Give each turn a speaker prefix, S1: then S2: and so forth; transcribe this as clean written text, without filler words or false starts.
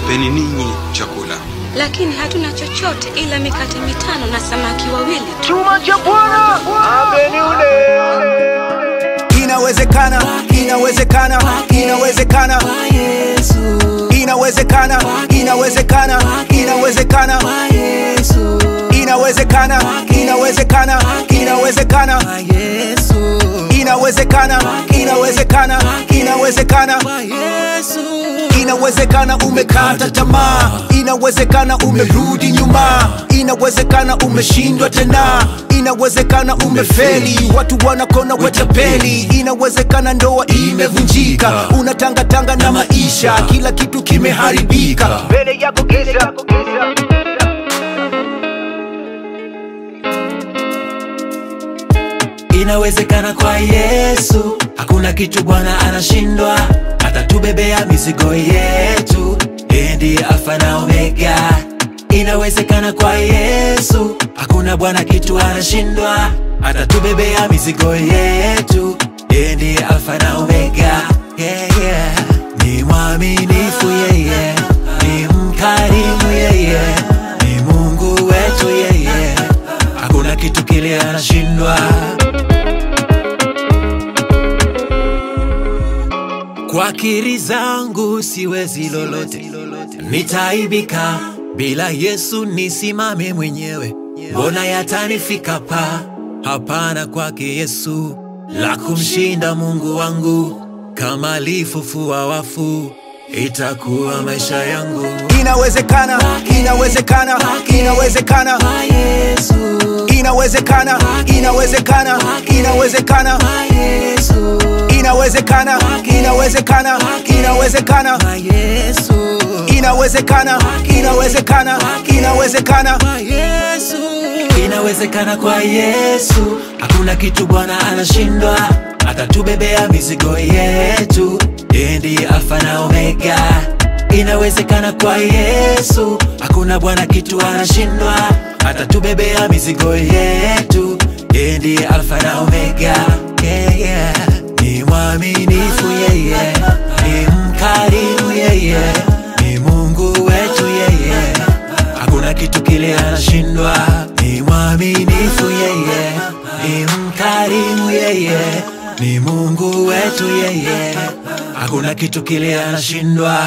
S1: niwapeni ninyi chakula.
S2: Lakini hatuna chochote ila mikate 5 na samaki 2 tu.
S3: Chuma cha Bwana, ameni ule.
S4: Inawezekana, inawezekana, inawezekana kwa Yesu. Inawezekana, inawezekana, inawezekana kwa Yesu. Inawezekana, inawezekana, inawezekana kwa Yesu. Inawezekana, inawezekana, inawezekana kwa Yesu. Inawezekana umekata tamaa, inawezekana umerudi nyuma, inawezekana umeshindwa tena, inawezekana umefeli, watu wanakona watapeli, inawezekana ndoa imevunjika, unatangatanga na maisha, kila kitu kimeharibika
S3: Mbele yako giza.
S5: Inawezekana kwa Yesu, hakuna kitu Bwana anashindwa, atatubebea mizigo yetu, yeye ndiye Alfa na Omega. Inawezekana kwa Yesu, hakuna Bwana kitu anashindwa, atatubebea mizigo yetu, yeye ndiye Alfa na Omega. Yeah, yeah. Ni mwaminifu yeye, ni mkarimu yeye, ni Mungu wetu yeye, hakuna kitu kile anashindwa. Kwa akili zangu siwezi lolote, nitaibika bila Yesu nisimame mwenyewe, mbona yatanifika pa? Hapana kwake Yesu la kumshinda Mungu wangu, kama alifufua wafu itakuwa maisha yangu.
S4: Inawezekana, inawezekana, inawezekana kwa Yesu. Inawezekana, inawezekana, inawezekana kwa Yesu. Inawezekana, inawezekana, inawezekana kwa Yesu. Inawezekana, inawezekana, inawezekana kwa Yesu.
S5: Inawezekana kwa Yesu, hakuna kitu Bwana anashindwa, atatubebea mizigo yetu, yeye ndiye Alfa na Omega. Inawezekana kwa Yesu, hakuna Bwana kitu anashindwa, atatubebea mizigo yetu, yeye ndiye Alfa na Omega. Yeah, yeah. Ni mwaminifu yeye, ni mkarimu yeye, ni Mungu wetu yeye, hakuna kitu kile anashindwa. Ni mwaminifu yeye, ni mkarimu yeye, ni Mungu wetu yeye, hakuna kitu kile anashindwa.